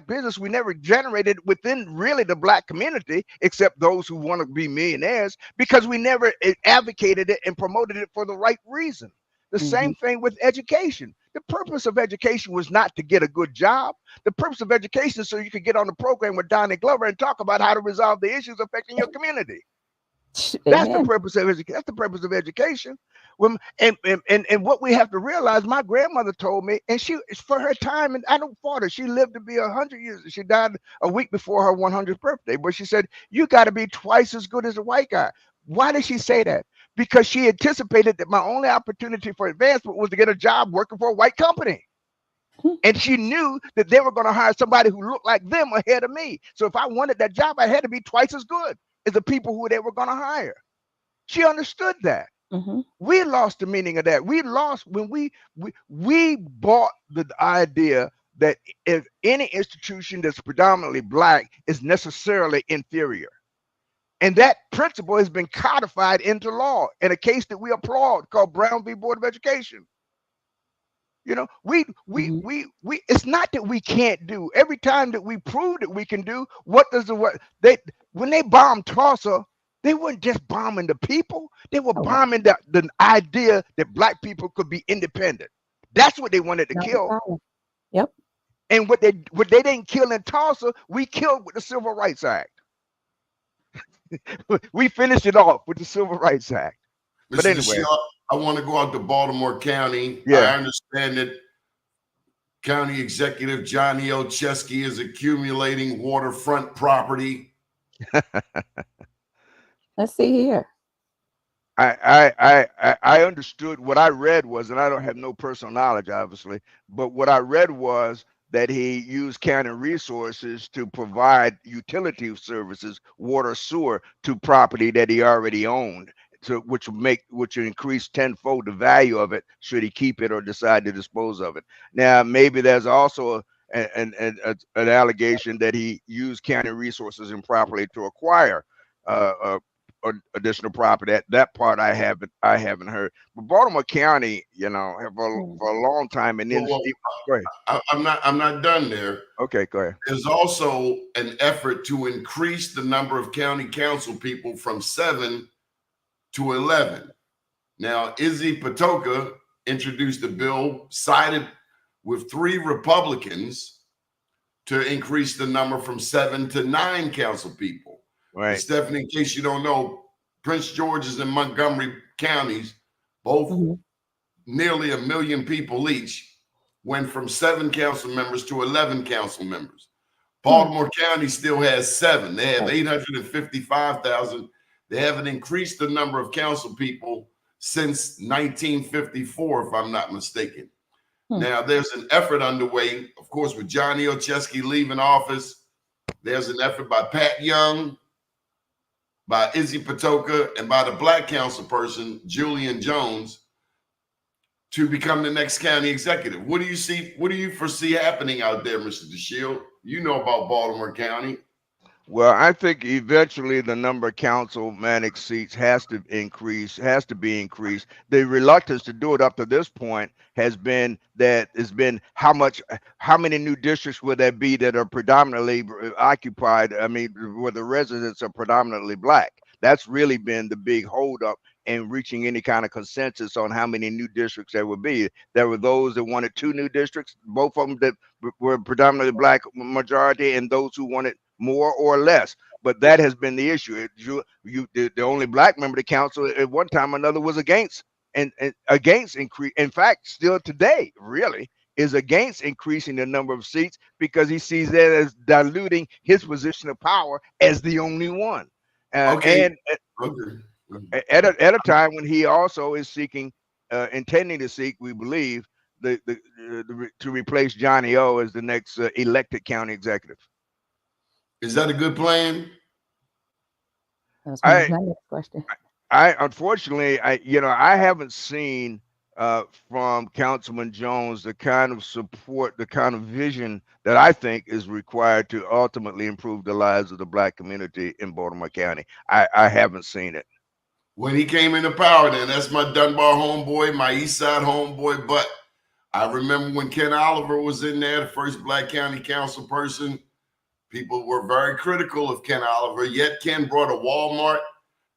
I: business. We never generated within really the black community, except those who want to be millionaires, because we never advocated it and promoted it for the right reason. The same thing with education. The purpose of education was not to get a good job. The purpose of education is so you could get on the program with Doni Glover and talk about how to resolve the issues affecting your community. That's the purpose of education. That's the purpose of education. And what we have to realize, my grandmother told me, and she, for her time, and I don't fault her, she lived to be 100 years. She died a week before her 100th birthday. But she said, you got to be twice as good as a white guy. Why did she say that? Because she anticipated that my only opportunity for advancement was to get a job working for a white company. And she knew that they were going to hire somebody who looked like them ahead of me. So if I wanted that job, I had to be twice as good as the people who they were going to hire. She understood that. We lost the meaning of that. We lost when we bought the idea that if any institution that's predominantly black is necessarily inferior. And that principle has been codified into law in a case that we applaud called Brown v. Board of Education. You know, it's not that we can't do. Every time that we prove that we can do, when they bombed Tulsa, they weren't just bombing the people, they were bombing the idea that black people could be independent. That's what they wanted to kill.
H: Yep.
I: And what they didn't kill in Tulsa, we killed with the Civil Rights Act. We finished it off with the Civil Rights Act. But anyway,
C: I want to go out to Baltimore County.
I: Yeah.
C: I understand that County Executive Johnny Olszewski is accumulating waterfront property.
H: Let's see here.
I: I understood what I read was, and I don't have no personal knowledge, obviously, but what I read was that he used county resources to provide utility services, water, sewer, to property that he already owned, which would increase tenfold the value of it should he keep it or decide to dispose of it. Now, maybe there's also an allegation that he used county resources improperly to acquire additional property. That part I haven't heard. But Baltimore County, you know, for a long time, and then go ahead.
C: I'm not done there.
I: Okay, go ahead.
C: There's also an effort to increase the number of county council people from 7 to 11. Now, Izzy Patoka introduced a bill, sided with 3 Republicans to increase the number from 7 to 9 council people.
I: Right.
C: And Stephanie, in case you don't know, Prince George's and Montgomery counties, both nearly 1 million people each, went from 7 council members to 11 council members. Baltimore County still has 7. They have 855,000. They haven't increased the number of council people since 1954, if I'm not mistaken. Now, there's an effort underway, of course, with Johnny Olszewski leaving office. There's an effort by Pat Young, by Izzy Patoka, and by the black council person, Julian Jones, to become the next county executive. What do you see? What do you foresee happening out there, Mr. DeShield? You know about Baltimore County.
I: Well, I think eventually the number of councilmanic seats has to be increased. The reluctance to do it up to this point has been how many new districts will there be that are predominantly occupied? I mean, where the residents are predominantly black. That's really been the big holdup in reaching any kind of consensus on how many new districts there would be. There were those that wanted 2 new districts, both of them that were predominantly black majority, and those who wanted more or less. But that has been the issue. The only black member of the council at one time or another was against increase. In fact, still today, really is against increasing the number of seats because he sees that as diluting his position of power as the only one. And at a time when he also is intending to seek, we believe, to replace Johnny O as the next elected county executive.
C: Is that a good plan?
H: That's my next question.
I: Unfortunately, I haven't seen from Councilman Jones the kind of support, the kind of vision that I think is required to ultimately improve the lives of the black community in Baltimore County. I haven't seen it.
C: When he came into power, then that's my Dunbar homeboy, my East Side homeboy. But I remember when Ken Oliver was in there, the first black county council person. People were very critical of Ken Oliver, yet Ken brought a Walmart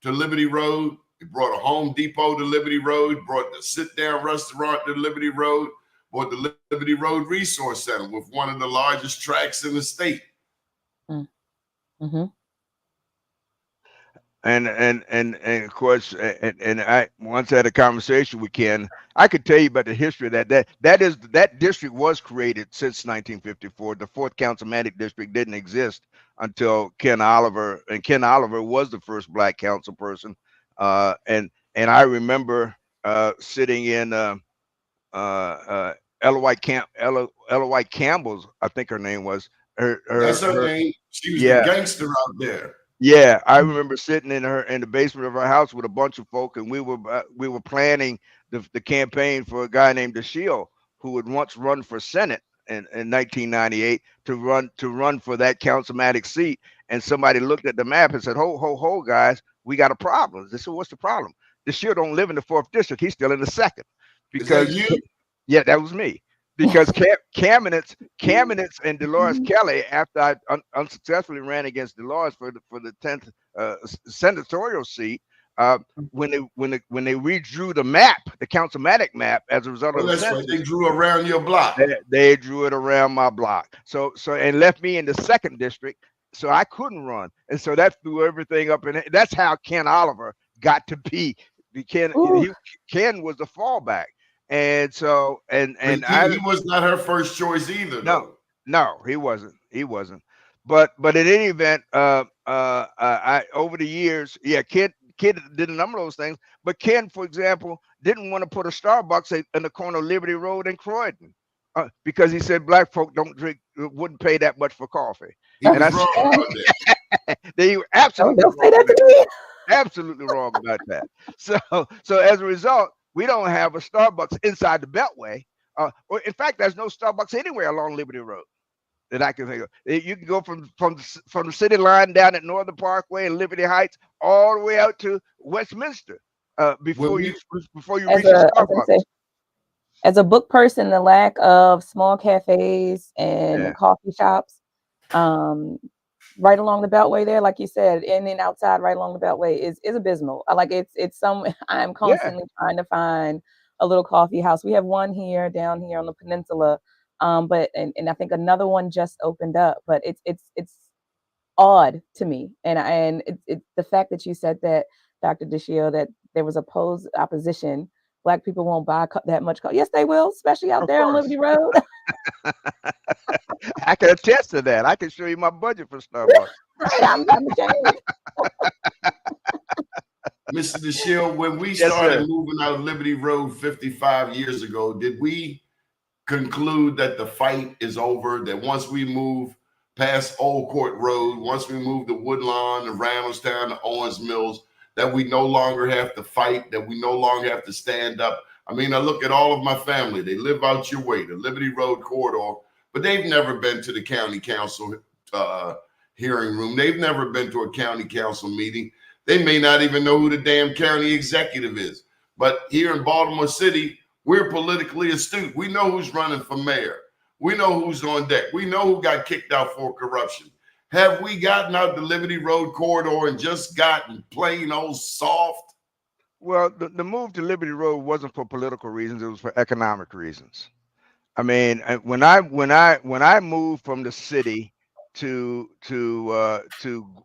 C: to Liberty Road. He brought a Home Depot to Liberty Road, brought the sit-down restaurant to Liberty Road, brought the Liberty Road Resource Center with one of the largest tracts in the state.
H: Mm-hmm.
I: And of course, and I once had a conversation with Ken. I could tell you about the history of that district was created since 1954. The 4th councilmanic district didn't exist until Ken Oliver, and Ken Oliver was the first black council person. And I remember sitting in Ella White Campbell's, I think her name was.
C: That's her name. She was the gangster out there.
I: Yeah, I remember sitting in the basement of her house with a bunch of folk, and we were planning the campaign for a guy named DeShield, who would once run for Senate in 1998 to run for that councilmanic seat. And somebody looked at the map and said, "Ho, guys, we got a problem." They said, "What's the problem?" DeShield don't live in the 4th district; he's still in the 2nd. Because
C: is that you?
I: Yeah, that was me. Because Kamenetz and Dolores Kelly, after I unsuccessfully ran against Dolores for the 10th senatorial seat, when they redrew the map, the councilmanic map, as a result of the census,
C: right. They drew around your block.
I: They drew it around my block. So and left me in the 2nd district, so I couldn't run, and so that threw everything up. And that's how Ken Oliver got to be. Ken was the fallback. And so, and
C: he was not her first choice either.
I: No, he wasn't. But in any event, I over the years, Ken did a number of those things. But Ken, for example, didn't want to put a Starbucks in the corner of Liberty Road in Croydon because he said black folk wouldn't pay that much for coffee.
C: He was wrong about that.
I: They were absolutely
H: don't say that to me.
I: Absolutely wrong about that. So as a result, we don't have a Starbucks inside the Beltway. Or in fact, there's no Starbucks anywhere along Liberty Road that I can think of. You can go from the city line down at Northern Parkway and Liberty Heights all the way out to Westminster before you reach the Starbucks.
H: As a book person, the lack of small cafes and coffee shops, right along the Beltway there, like you said, in and outside, right along the Beltway is abysmal. I'm constantly trying to find a little coffee house. We have one down here on the peninsula, but I think another one just opened up. But it's odd to me, and it's the fact that you said that, Dr. DeShield, that there was opposition. Black people won't buy that much coffee. Yes, they will, especially out there on Liberty Road.
I: I can attest to that. I can show you my budget for Starbucks.
H: I'm ashamed.
C: Mr. DeShield, when we started moving out of Liberty Road 55 years ago, did we conclude that the fight is over, that once we move past Old Court Road, once we move to Woodlawn, to Randallstown, to Owens Mills, that we no longer have to fight, that we no longer have to stand up. I mean, I look at all of my family. They live out your way, the Liberty Road corridor, but they've never been to the county council hearing room. They've never been to a county council meeting. They may not even know who the damn county executive is. But here in Baltimore City, we're politically astute. We know who's running for mayor. We know who's on deck. We know who got kicked out for corruption. Have we gotten out the Liberty Road corridor and just gotten plain old soft?
I: Well, the move to Liberty Road wasn't for political reasons; it was for economic reasons. I mean, when I moved from the city to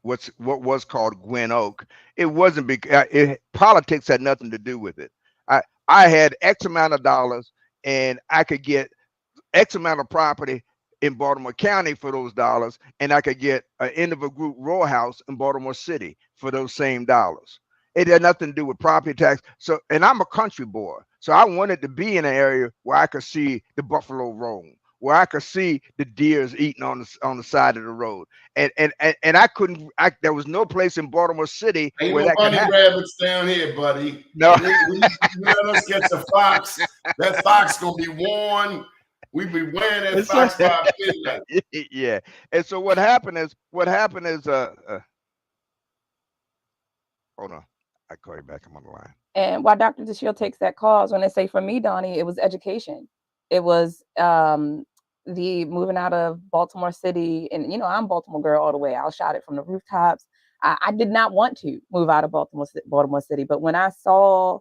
I: what was called Gwen Oak, it wasn't because politics had nothing to do with it. I had X amount of dollars, and I could get X amount of property in Baltimore County for those dollars, and I could get an end of a group row house in Baltimore City for those same dollars. It had nothing to do with property tax. So, and I'm a country boy, so I wanted to be in an area where I could see the buffalo roam, where I could see the deers eating on the side of the road, and I couldn't. There was no place in Baltimore City
C: Ain't
I: where
C: no
I: that could
C: bunny
I: happen.
C: rabbits down here, buddy.
I: No.
C: We let us catch a fox. That fox gonna be worn. We be wearing that fox by midnight.
I: Yeah. And so what happened is hold on. I call you back. I'm on the line.
H: And why Dr. DeShield takes that cause, when they say for me, Donnie, it was education. It was the moving out of Baltimore City. And, you know, I'm Baltimore girl all the way. I'll shout it from the rooftops. I did not want to move out of Baltimore City. But when I saw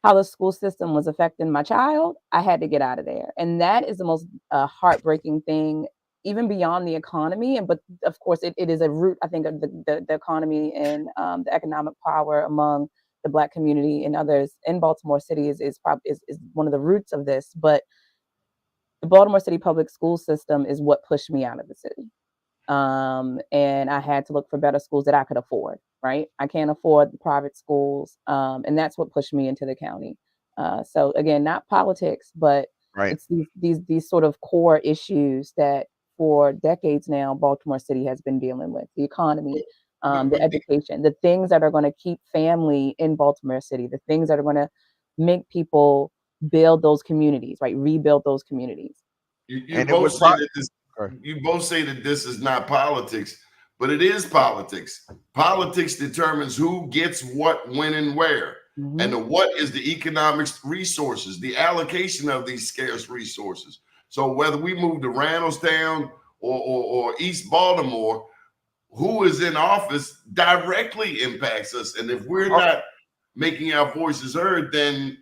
H: how the school system was affecting my child, I had to get out of there. And that is the most heartbreaking thing, even beyond the economy. But of course, it is a root, I think, of the economy and the economic power among the Black community and others in Baltimore City is one of the roots of this. But the Baltimore City public school system is what pushed me out of the city. And I had to look for better schools that I could afford, right? I can't afford the private schools. And that's what pushed me into the county. So again, not politics, but it's these sort of core issues that for decades now, Baltimore City has been dealing with: the economy, the education, the things that are going to keep family in Baltimore City, the things that are going to make people build those communities, right? Rebuild those communities.
C: You both say that this is not politics, but it is politics. Politics determines who gets what, when, and where. Mm-hmm. And the what is the economic resources, the allocation of these scarce resources. So whether we move to Randallstown or East Baltimore, who is in office directly impacts us. And if we're not making our voices heard, then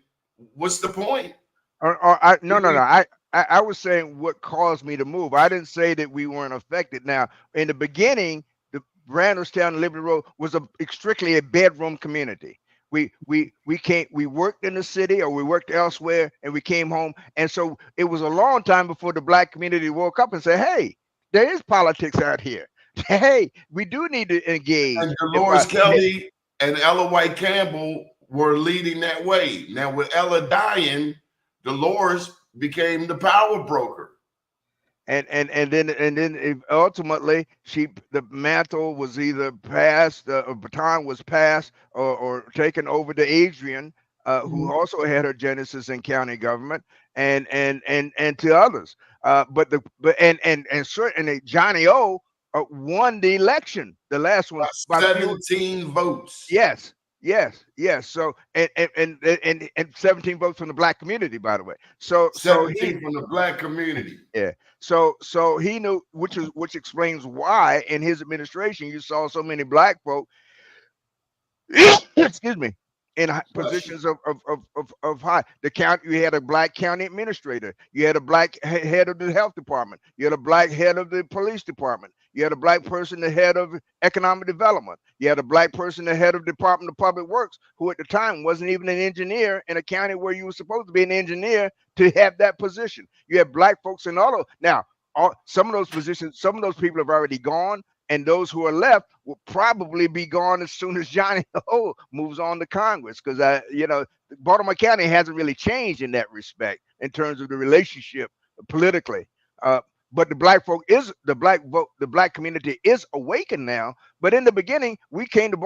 C: what's the point?
I: I was saying what caused me to move. I didn't say that we weren't affected. Now, in the beginning, the Randallstown and Liberty Road was strictly a bedroom community. We worked in the city or we worked elsewhere and we came home. And so it was a long time before the Black community woke up and said, hey, there is politics out here. Hey, we do need to engage.
C: And Dolores Kelly and Ella White Campbell were leading that way. Now, with Ella dying, Dolores became the power broker.
I: And then ultimately the mantle was either passed, a baton was passed or taken over to Adrian, who also had her genesis in county government, and to others. But certainly Johnny O won the election, the last one,
C: by 17 votes.
I: Yes. So and 17 votes from the Black community, by the way. So
C: 17 from the Black community.
I: Yeah. So he knew, which explains why in his administration you saw so many Black folk, excuse me, in positions of high. The county, you had a Black county administrator, you had a Black head of the health department, you had a Black head of the police department, you had a Black person the head of economic development, you had a Black person the head of Department of Public Works, who at the time wasn't even an engineer in a county where you were supposed to be an engineer to have that position. You have Black folks in all of now. Some of those positions, some of those people have already gone, and those who are left will probably be gone as soon as Johnny O moves on to Congress, because Baltimore County hasn't really changed in that respect. in terms of the relationship politically. But the black folk is the black vote, the black community is awakened now. But in the beginning, we came to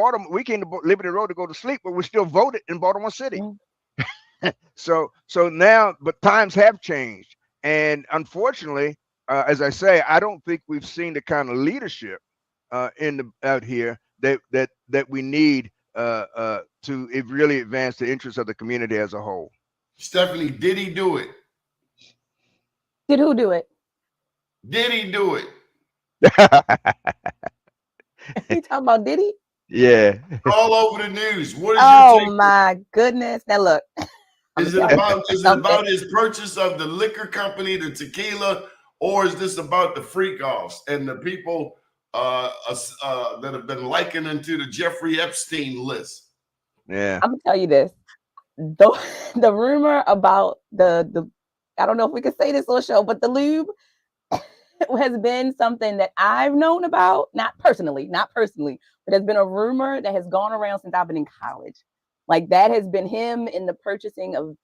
I: Liberty Road to go to sleep, but we still voted in Baltimore City. So now, but times have changed, and unfortunately, as I say, I don't think we've seen the kind of leadership out here that we need to really advance the interests of the community as a whole.
C: Stephanie, did he do it?
H: Did who do it?
C: Did he do it?
H: You talking about did he?
I: Yeah.
C: All over the news. What is
H: Oh
C: your take?
H: my goodness! Now look.
C: Is it about his purchase of the liquor company, the tequila, or is this about the freak-offs and the people that have been likened to the Jeffrey Epstein list?
I: Yeah.
H: I'm gonna tell you this. The rumor about the I don't know if we can say this on the show, but the lube has been something that I've known about, not personally, but has been a rumor that has gone around since I've been in college. Like that has been him in the purchasing of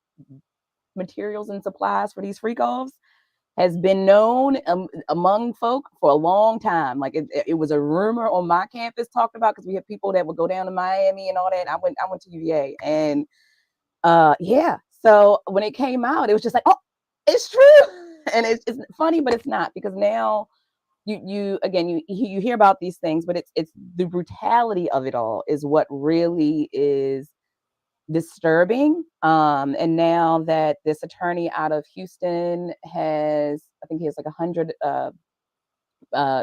H: materials and supplies for these freak-offs has been known among folk for a long time. Like it was a rumor on my campus talked about because we have people that would go down to Miami and all that. I went to UVA and yeah. So when it came out, it was just like, oh, it's true. And it's funny, but it's not, because now you hear about these things, but it's the brutality of it all is what really is disturbing. And now that this attorney out of Houston has, I think he has like 100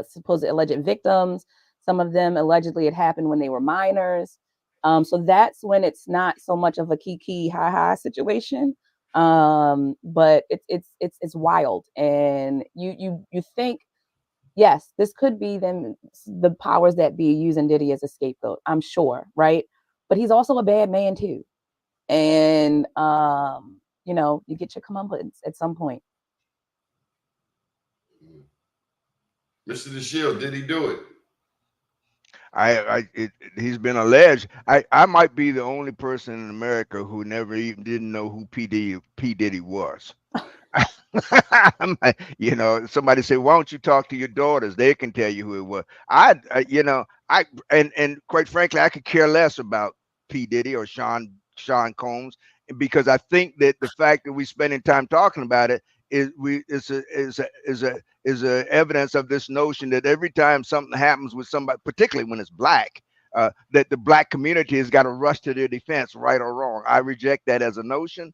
H: supposed alleged victims. Some of them allegedly it happened when they were minors. So that's when it's not so much of a kiki ha situation. But it's wild, and you think, yes, this could be the powers that be using Diddy as a scapegoat, I'm sure, right? But he's also a bad man too, and you get your comeuppance at some point.
C: Mr. DeShield, did he do it?
I: He's been alleged. I might be the only person in America who never even didn't know who P. Diddy was. I'm like, somebody say, why don't you talk to your daughters? They can tell you who it was. And quite frankly, I could care less about P. Diddy or Sean Combs, because I think that the fact that we're spending time talking about it is a evidence of this notion that every time something happens with somebody, particularly when it's black, that the black community has got to rush to their defense, right or wrong. I reject that as a notion.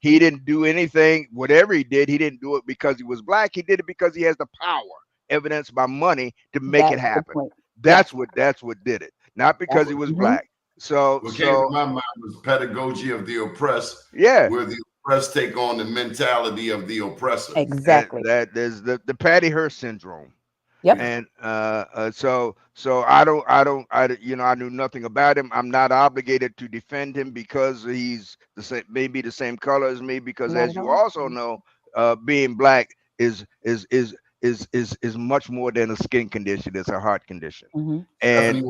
I: He didn't do anything. Whatever he didn't do it because he was black. He did it because he has the power, evidenced by money, to make it happen. That's what did it, not because he was black. So
C: what came to my mind was pedagogy of the oppressed.
I: Yeah,
C: where the oppressed take on the mentality of the oppressor.
H: Exactly.
I: That there's the Patty Hearst syndrome.
H: Yep.
I: And so I knew nothing about him. I'm not obligated to defend him because he's maybe the same color as me. Because as you also know, being black is much more than a skin condition. It's a heart condition. And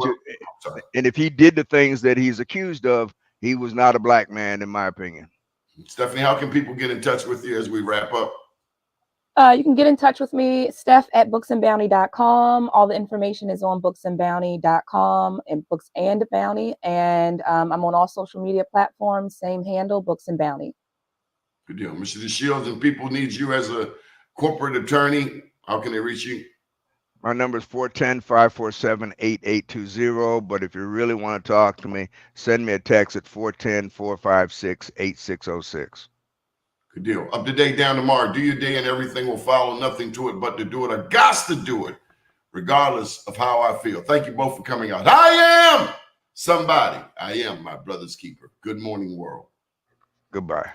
I: if he did the things that he's accused of, he was not a black man, in my opinion.
C: Stephanie, how can people get in touch with you as we wrap up?
H: You can get in touch with me, Steph at booksandbounty.com. All the information is on booksandbounty.com and Books and Bounty. And I'm on all social media platforms, same handle, Books and Bounty.
C: Good deal. Mr. DeShields, and people need you as a corporate attorney, how can they reach you?
I: My number is 410-547-8820. But if you really want to talk to me, send me a text at 410-456-8606.
C: Good deal. Up to date, down tomorrow. Do your day and everything will follow. Nothing to it but to do it. I got to do it, regardless of how I feel. Thank you both for coming out. I am somebody. I am my brother's keeper. Good morning, world.
I: Goodbye.